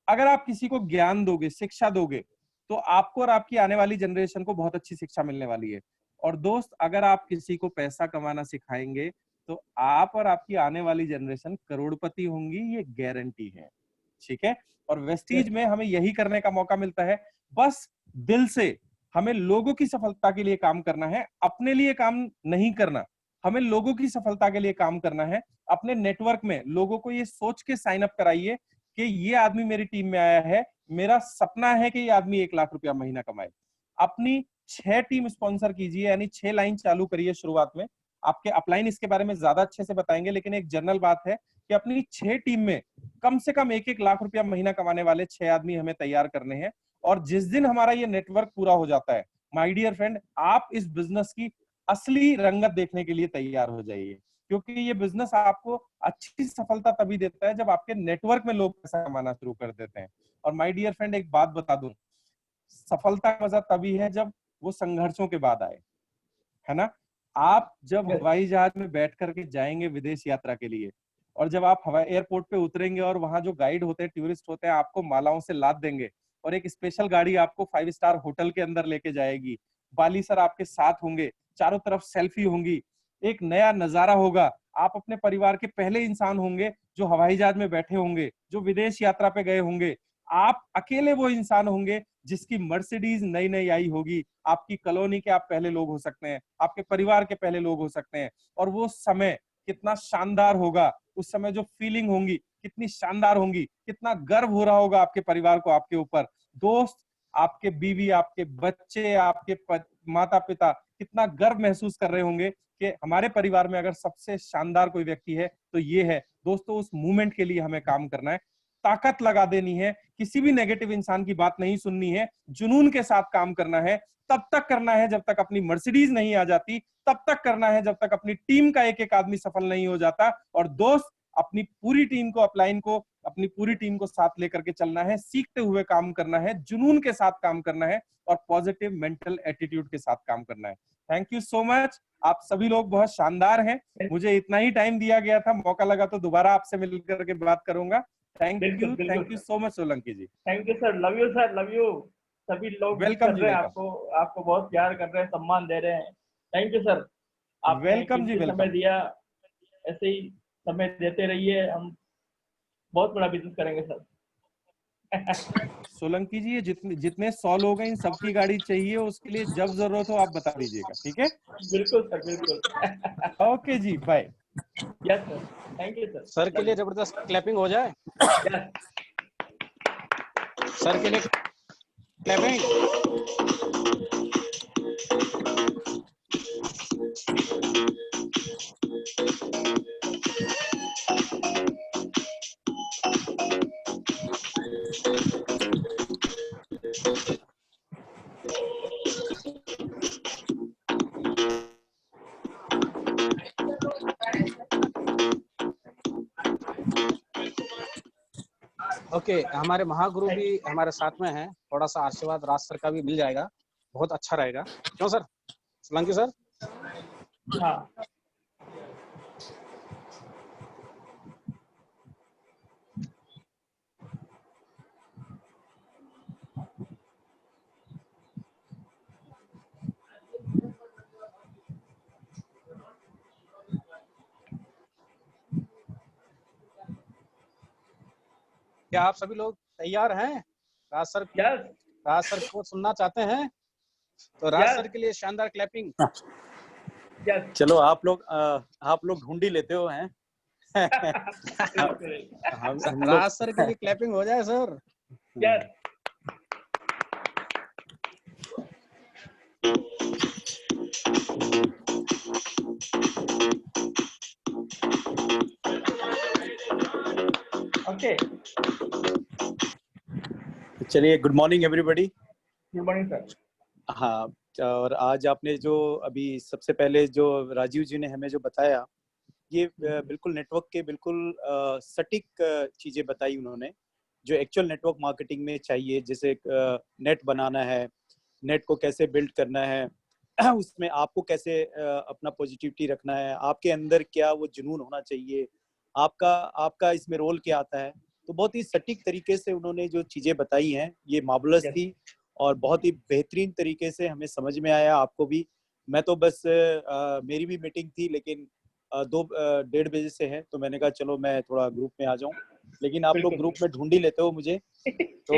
अगर आप किसी को ज्ञान दोगे, शिक्षा दोगे, तो आपको और आपकी आने वाली जनरेशन को बहुत अच्छी शिक्षा मिलने वाली है। और दोस्त, अगर आप किसी को पैसा कमाना सिखाएंगे तो आप और आपकी आने वाली जनरेशन करोड़पति होंगी, ये गारंटी है। ठीक है। और वेस्टीज में हमें यही करने का मौका मिलता है। बस दिल से हमें लोगों की सफलता के लिए काम करना है, अपने लिए काम नहीं करना। हमें लोगों की सफलता के लिए काम करना है। अपने नेटवर्क में लोगों को ये सोच के साइन अप कराइए कि ये आदमी मेरी टीम में आया है, मेरा सपना है कि ये आदमी 1 लाख रुपया महीना कमाए। अपनी 6 टीम स्पॉन्सर कीजिए, यानी 6 लाइन चालू करिए शुरुआत में। आपके अपलाइन इसके बारे में ज्यादा अच्छे से बताएंगे, लेकिन एक जनरल बात है कि अपनी 6 टीम में कम से कम 1-1 लाख रुपया महीना कमाने वाले 6 आदमी हमें तैयार करने हैं। और जिस दिन हमारा ये नेटवर्क पूरा हो जाता है, माय डियर फ्रेंड, आप इस बिजनेस की असली रंगत देखने के लिए तैयार हो जाइए, क्योंकि ये बिजनेस आपको अच्छी सफलता तभी देता है जब आपके नेटवर्क में लोग पैसा कमाना शुरू कर देते हैं। और माय डियर फ्रेंड, एक बात बता दूं, सफलता का मजा तभी है जब वो संघर्षों के बाद आए, है ना। आप जब हवाई जहाज में बैठ करके जाएंगे विदेश यात्रा के लिए, और जब आप हवाई एयरपोर्ट पे उतरेंगे और वहां जो गाइड होते हैं, टूरिस्ट होते हैं, आपको मालाओं से लाद देंगे और एक स्पेशल गाड़ी आपको 5 स्टार होटल के अंदर लेके जाएगी, बाली सर आपके साथ होंगे, चारों तरफ सेल्फी होंगी, एक नया नजारा होगा। आप अपने परिवार के पहले इंसान होंगे जो हवाई जहाज में बैठे होंगे, जो विदेश यात्रा पे गए होंगे। आप अकेले वो इंसान होंगे जिसकी मर्सिडीज नई नई आई होगी। आपकी कॉलोनी के आप पहले लोग हो सकते हैं, आपके परिवार के पहले लोग हो सकते हैं। और वो समय कितना शानदार होगा, उस समय जो फीलिंग होंगी कितनी शानदार होंगी, कितना गर्व हो रहा होगा आपके परिवार को आपके ऊपर। दोस्त, आपके बीवी, आपके बच्चे, आपके माता पिता कितना गर्व महसूस कर रहे होंगे कि हमारे परिवार में अगर सबसे शानदार कोई व्यक्ति है तो ये है। दोस्तों, उस मूवमेंट के लिए हमें काम करना है, ताकत लगा देनी है, किसी भी नेगेटिव इंसान की बात नहीं सुननी है, जुनून के साथ काम करना है। तब तक करना है जब तक अपनी मर्सिडीज नहीं आ जाती, तब तक करना है जब तक अपनी टीम का एक एक आदमी सफल नहीं हो जाता। और दोस्त, अपनी पूरी टीम को, अपलाइन को, अपनी पूरी टीम को साथ लेकर के चलना है, सीखते हुए काम करना है, जुनून के साथ काम करना है और पॉजिटिव मेंटल एटीट्यूड के साथ काम करना है। Thank you so much. आप सभी लोग बहुत शानदार हैं। मुझे इतना ही टाइम दिया गया था, मौका लगा तो दोबारा आपसे मिलकर के बात करूंगा। Thank you so much Solanki ji. Thank you sir, love you sir, love you. सभी लोग वेलकम जी, कर रहे हैं आपको बहुत प्यार कर रहे हैं, सम्मान दे रहे हैं। थैंक यू सर, आपने वेलकम जी, कीमती समय दिया। ऐसे ही समय देते रहिए, हम बहुत बड़ा बिजनेस करेंगे सर। सोलंकी जी, ये जितने 100 लोग हैं, इन सबकी गाड़ी चाहिए, उसके लिए जब जरूरत हो आप बता दीजिएगा, ठीक है। बिल्कुल सर, बिल्कुल। Okay ji, bye. Yes sir, thank you sir. Sir के लिए जबरदस्त क्लैपिंग हो जाए। सर के लिए क्लैपिंग। ओके, हमारे महागुरु भी हमारे साथ में हैं, थोड़ा सा आशीर्वाद राज सर का भी मिल जाएगा, बहुत अच्छा रहेगा। क्यों सर, सोलंकी सर? हाँ, क्या आप सभी लोग तैयार हैं? राज सर को सुनना चाहते हैं तो राज सर के लिए शानदार क्लैपिंग। चलो, आप लोग ढूंढी लेते हो हैं। राज सर के लिए क्लैपिंग हो जाए सर। ओके, चलिए, good morning everybody. Good morning sir. हाँ, और आज आपने जो अभी सबसे पहले जो राजीव जी ने हमें जो बताया, ये बिल्कुल नेटवर्क के बिल्कुल सटीक चीजें बताई उन्होंने, जो एक्चुअल नेटवर्क मार्केटिंग में चाहिए। जैसे नेट बनाना है, नेट को कैसे बिल्ड करना है, उसमें आपको कैसे अपना पॉजिटिविटी रखना है, आपके अंदर क्या वो जुनून होना चाहिए, आपका आपका इसमें रोल क्या आता है। तो बहुत ही सटीक तरीके से उन्होंने जो चीजें बताई हैं, ये मार्वलस थी और बहुत ही बेहतरीन तरीके से हमें समझ में आया, आपको भी। मैं तो बस मेरी भी मीटिंग थी, लेकिन 2-1:30 बजे से है, तो मैंने कहा चलो मैं थोड़ा ग्रुप में आ जाऊं, लेकिन आप लोग ग्रुप में ढूंढ ही लेते हो मुझे, तो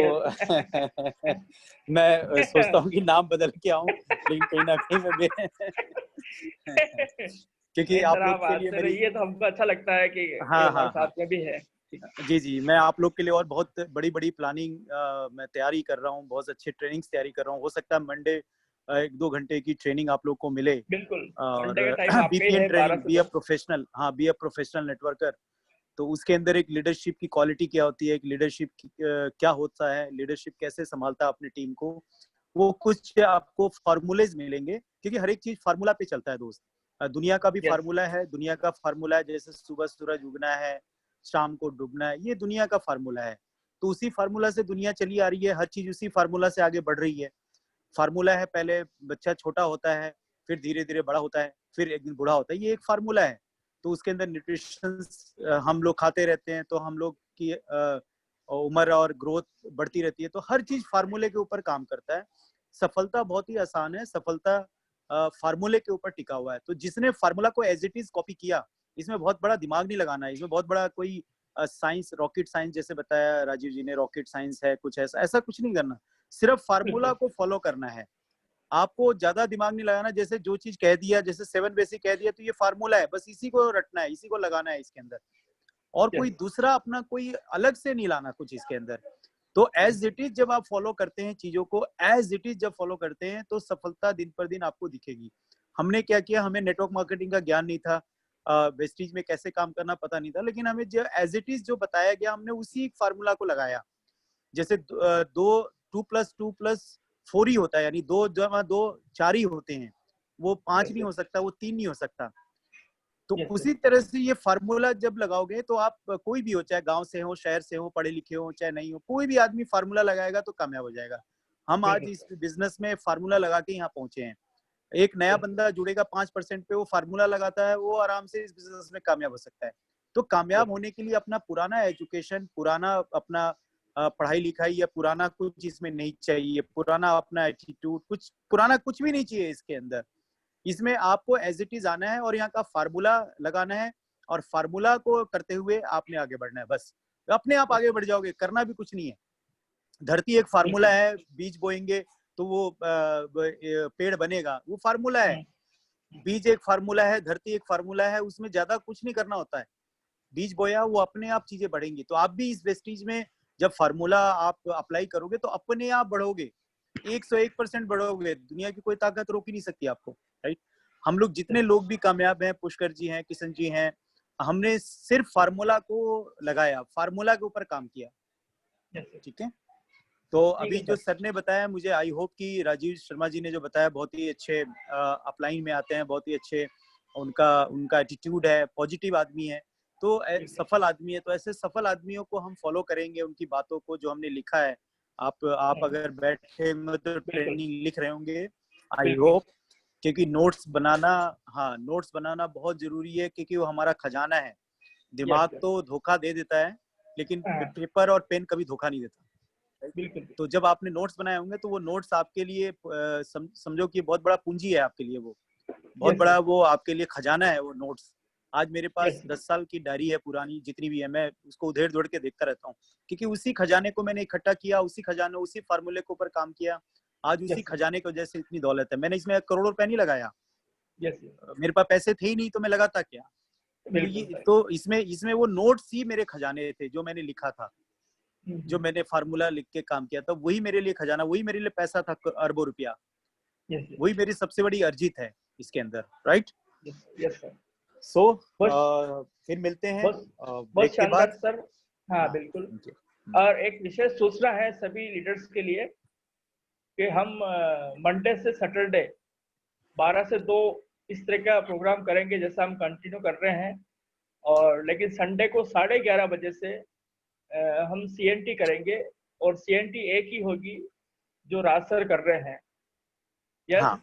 मैं सोचता हूँ कि नाम बदल के आऊं, लेकिन कहीं ना कहीं मैं क्योंकि नहीं आप सर, लोग आप के लिए आते मेरी, रहिए तो हमको अच्छा लगता है कि कोई हाँ हमारे हाँ हाँ, साथ में भी है। जी, मैं आप लोग के लिए और बहुत बड़ी प्लानिंग मैं तैयारी कर रहा हूँ, बहुत अच्छे ट्रेनिंग्स तैयारी कर रहा हूँ। हो सकता है मंडे 1-2 घंटे की ट्रेनिंग आप लोग को मिले, बिल्कुल, और मंडे का टाइम आप पे बीपीएन है 12 ट्रेनिंग, से बी अ 2। प्रोफेशनल, हाँ, बी अ प्रोफेशनल नेटवर्कर। तो उसके अंदर एक लीडरशिप की क्वालिटी क्या होती है, एक लीडरशिप क्या होता है, लीडरशिप कैसे संभालता है अपनी टीम को, वो कुछ आपको फार्मूलेज मिलेंगे, क्योंकि हर एक चीज फार्मूला पे चलता है दोस्त। दुनिया का भी फार्मूला है, दुनिया का फार्मूला है, जैसे सुबह सूरज उगना है, शाम को डूबना है, ये दुनिया का फार्मूला है। तो उसी फार्मूला से दुनिया चली आ रही है, हर चीज उसी फार्मूला से आगे बढ़ रही है। फार्मूला है, पहले बच्चा छोटा होता है, फिर धीरे धीरे बड़ा होता है, फिर एक दिन बूढ़ा होता है, ये एक फार्मूला है। तो उसके अंदर न्यूट्रिशन हम लोग खाते रहते हैं, तो हम लोग की उम्र और ग्रोथ बढ़ती रहती है। तो हर चीज फार्मूले के ऊपर काम करता है। सफलता बहुत ही आसान है, सफलता फार्मूले के ऊपर टिका हुआ है। तो जिसने फार्मूला को एज इट इज कॉपी किया, इसमें बहुत बड़ा दिमाग नहीं लगाना है, इसमें बहुत बड़ा कोई साइंस, रॉकेट साइंस जैसे बताया राजीव जी ने, रॉकेट साइंस है कुछ ऐसा, ऐसा कुछ नहीं करना। सिर्फ फार्मूला को फॉलो करना है, आपको ज्यादा दिमाग नहीं लगाना। जैसे जो चीज कह दिया, जैसे 7 बेसिक कह दिया, तो ये फार्मूला है, बस इसी को रटना है, इसी को लगाना है इसके अंदर, और कोई दूसरा अपना कोई अलग से नहीं लाना कुछ इसके अंदर। तो एज इट इज जब आप फॉलो करते हैं चीजों को, एज इट इज जब फॉलो करते हैं, तो सफलता दिन पर दिन आपको दिखेगी। हमने क्या किया, हमें नेटवर्क मार्केटिंग का ज्ञान नहीं था, वेस्टीज में कैसे काम करना पता नहीं था, लेकिन हमें जो एज इट इज जो बताया गया, हमने उसी फार्मूला को लगाया। जैसे 2+2+4 ही होता है, यानी 2+2 4 ही होते हैं, वो 5 नहीं हो सकता, वो 3 नहीं हो सकता। तो उसी तरह से ये फार्मूला जब लगाओगे, तो आप कोई भी हो, चाहे गांव से हो, शहर से हो, पढ़े लिखे हो, चाहे नहीं हो, कोई भी आदमी फार्मूला लगाएगा तो कामयाब हो जाएगा। हम आज इस बिजनेस में फार्मूला लगा के यहाँ पहुंचे हैं। एक नया बंदा जुड़ेगा 5% पे, वो फार्मूला लगाता है, वो आराम से इस बिजनेस में कामयाब हो सकता है। तो कामयाब होने के लिए अपना पुराना एजुकेशन, पुराना अपना पढ़ाई लिखाई या पुराना कुछ इसमें नहीं चाहिए, पुराना अपना एटीट्यूड, कुछ पुराना कुछ भी नहीं चाहिए इसके अंदर। इसमें आपको एज इट इज आना है और यहाँ का फार्मूला लगाना है, और फार्मूला को करते हुए आपने आगे बढ़ना है, बस अपने आप आगे बढ़ जाओगे, करना भी कुछ नहीं है। धरती एक फार्मूला है, बीज बोएंगे तो वो पेड़ बनेगा, वो फार्मूला है। बीज एक फार्मूला है, धरती एक फार्मूला है, उसमें ज्यादा कुछ नहीं करना होता है। बीज बोया, वो अपने आप चीजें बढ़ेंगी। तो आप भी इस वेस्टीज में जब फार्मूला आप अप्लाई करोगे, तो अपने आप बढ़ोगे, 101% बढ़ोगे, दुनिया की कोई ताकत रोक ही नहीं सकती आपको, राइट। हम लोग जितने लोग भी कामयाब हैं, पुष्कर जी हैं, किशन जी हैं, हमने सिर्फ फार्मूला को लगाया, फार्मूला के ऊपर काम किया, ठीक है। तो अभी जो सर ने बताया, मुझे आई होप कि राजीव शर्मा जी ने जो बताया, बहुत ही अच्छे अपलाइन में आते हैं, बहुत ही अच्छे उनका एटीट्यूड है, पॉजिटिव आदमी है, तो सफल आदमी है। तो ऐसे सफल आदमियों को हम फॉलो करेंगे, उनकी बातों को जो हमने लिखा है। आप अगर बैठे तो ट्रेनिंग लिख रहे होंगे, आई होप, क्योंकि नोट्स बनाना, हाँ, नोट्स बनाना बहुत जरूरी है, क्योंकि वो हमारा खजाना है। दिमाग तो धोखा दे देता है, लेकिन पेपर और पेन कभी धोखा नहीं देता। तो जब आपने नोट्स बनाए होंगे, तो वो नोट्स आपके लिए समझो कि बहुत बड़ा पूंजी है आपके लिए, वो बहुत बड़ा, वो आपके लिए खजाना है वो नोट्स। आज मेरे पास 10 साल की डायरी है, पुरानी जितनी भी है, मैं उसको उधेड़ दौड़ के देखता रहता हूँ, क्योंकि उसी खजाने को मैंने इकट्ठा किया, उसी खजाने, उसी फार्मूले के ऊपर काम किया। आज उसी खजाने की वजह से इतनी दौलत है। मैंने इसमें करोड़ों रुपए नहीं लगाया, मेरे पास पैसे थे ही नहीं, तो मैं लगाता क्या। तो इसमें वो नोट्स ही मेरे खजाने थे, जो मैंने लिखा था, जो मैंने फार्मूला लिख के काम किया था, वही मेरे लिए खजाना, वही मेरे लिए पैसा था, अरबों रुपया, वही मेरी सबसे बड़ी अर्जित है इसके अंदर, राइट। सो फिर मिलते हैं बहुत शानदार सर। हाँ बिल्कुल। और एक विशेष सूचना है सभी लीडर्स के लिए कि हम मंडे से सैटरडे 12 से 2 इस तरह का प्रोग्राम करेंगे जैसा हम कंटिन्यू कर रहे हैं। और लेकिन संडे को 11:30 बजे से हम CNT करेंगे और CNT एक ही होगी जो राज सर कर रहे हैं। यस हाँ